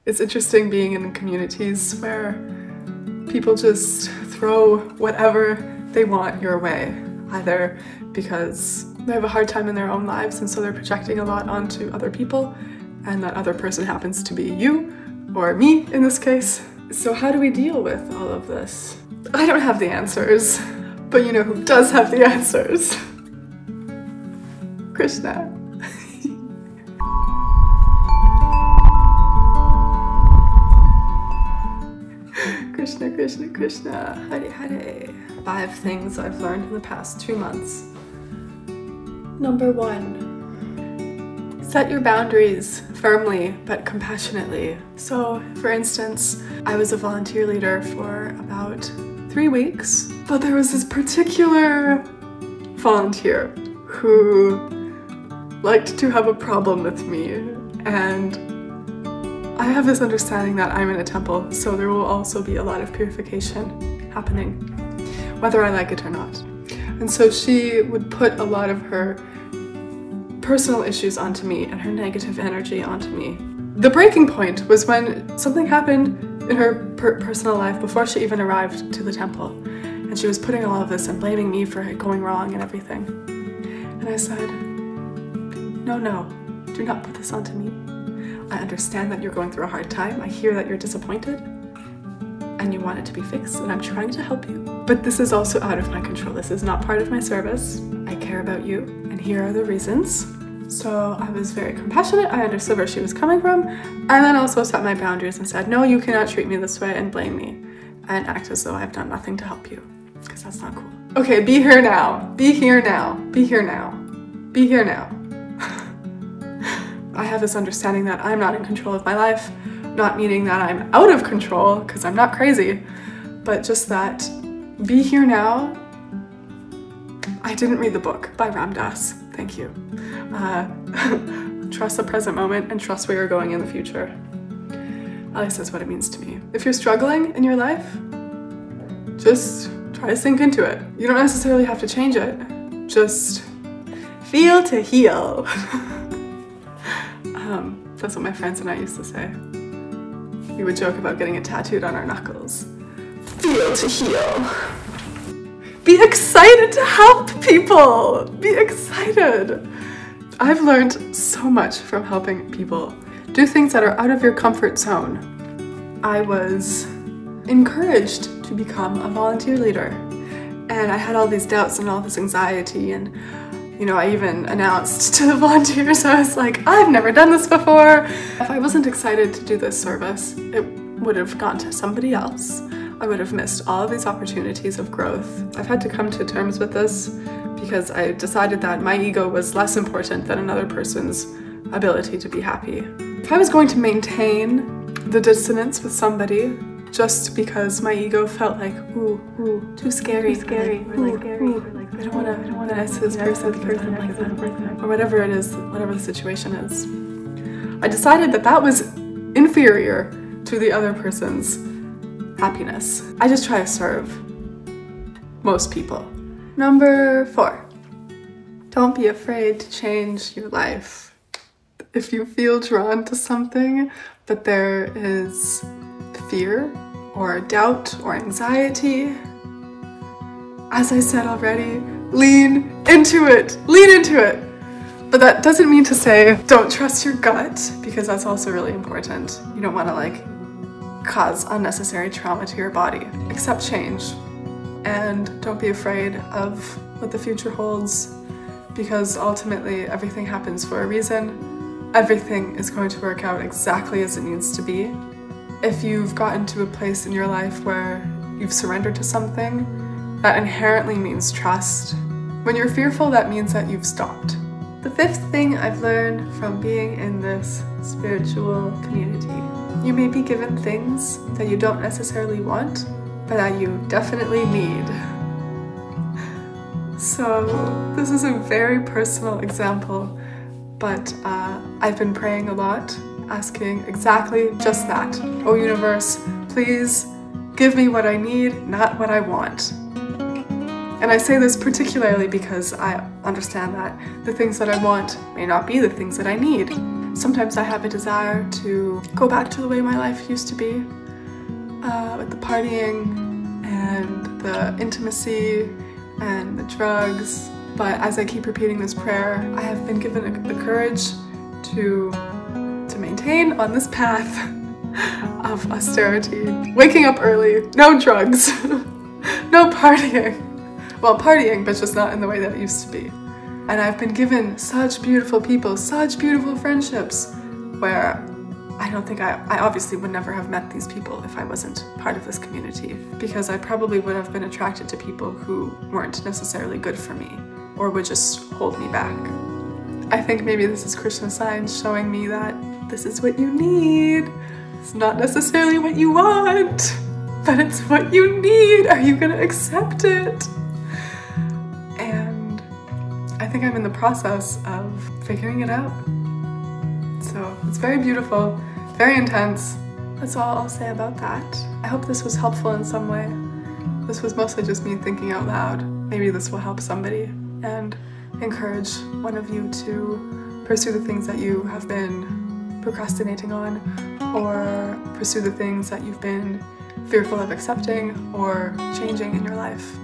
It's interesting being in communities where people just throw whatever they want your way, either because they have a hard time in their own lives and so they're projecting a lot onto other people, and that other person happens to be you, or me in this case. So how do we deal with all of this? I don't have the answers, but you know who does have the answers? Krishna. Krishna, Krishna, Krishna, Hare Hare. 5 things I've learned in the past 2 months. Number 1, set your boundaries firmly but compassionately. So, for instance, I was a volunteer leader for about 3 weeks, but there was this particular volunteer who liked to have a problem with me, and I have this understanding that I'm in a temple, so there will also be a lot of purification happening, whether I like it or not. And so she would put a lot of her personal issues onto me and her negative energy onto me. The breaking point was when something happened in her personal life before she even arrived to the temple. And she was putting all of this and blaming me for it going wrong and everything. And I said, no, do not put this onto me. I understand that you're going through a hard time. I hear that you're disappointed and you want it to be fixed, and I'm trying to help you. But this is also out of my control. This is not part of my service. I care about you, and here are the reasons. So I was very compassionate. I understood where she was coming from, and then also set my boundaries and said, no, you cannot treat me this way and blame me and act as though I've done nothing to help you, because that's not cool. Okay, be here now. Be here now. Be here now. Be here now. I have this understanding that I'm not in control of my life, not meaning that I'm out of control, because I'm not crazy, but just that be here now. I didn't read the book by Ram Dass, thank you. Trust the present moment and trust where you're going in the future. At least that's what it means to me. If you're struggling in your life, just try to sink into it. You don't necessarily have to change it, just feel to heal. That's what my friends and I used to say. We would joke about getting it tattooed on our knuckles. Feel to heal. Be excited to help people. Be excited. I've learned so much from helping people do things that are out of your comfort zone. I was encouraged to become a volunteer leader, and I had all these doubts and all this anxiety, and you know, I even announced to the volunteers, I was like, I've never done this before. If I wasn't excited to do this service, it would have gone to somebody else. I would have missed all of these opportunities of growth. I've had to come to terms with this because I decided that my ego was less important than another person's ability to be happy. If I was going to maintain the dissonance with somebody just because my ego felt like, ooh, too scary, I don't want to be nice to this person because I'm like that, or whatever it is, whatever the situation is. I decided that that was inferior to the other person's happiness. I just try to serve most people. Number 4, don't be afraid to change your life. If you feel drawn to something, but there is fear or doubt or anxiety, as I said already, lean into it. Lean into it. But that doesn't mean to say don't trust your gut, because that's also really important. You don't want to like cause unnecessary trauma to your body. Accept change, and don't be afraid of what the future holds, because ultimately everything happens for a reason. Everything is going to work out exactly as it needs to be. If you've gotten to a place in your life where you've surrendered to something, that inherently means trust. When you're fearful, that means that you've stopped. The 5th thing I've learned from being in this spiritual community: you may be given things that you don't necessarily want, but that you definitely need. So this is a very personal example, but I've been praying a lot, asking exactly just that. Oh universe, please give me what I need, not what I want. And I say this particularly because I understand that the things that I want may not be the things that I need. Sometimes I have a desire to go back to the way my life used to be, with the partying and the intimacy and the drugs. But as I keep repeating this prayer, I have been given the courage to maintain on this path of austerity. Waking up early, no drugs, no partying. Well, partying, but just not in the way that it used to be. And I've been given such beautiful people, such beautiful friendships, where I don't think I obviously would never have met these people if I wasn't part of this community, because I probably would have been attracted to people who weren't necessarily good for me, or would just hold me back. I think maybe this is Krishna signs showing me that this is what you need. It's not necessarily what you want, but it's what you need. Are you gonna accept it? And I think I'm in the process of figuring it out. So it's very beautiful, very intense. That's all I'll say about that. I hope this was helpful in some way. This was mostly just me thinking out loud. Maybe this will help somebody and encourage one of you to pursue the things that you have been procrastinating on, or pursue the things that you've been fearful of accepting or changing in your life.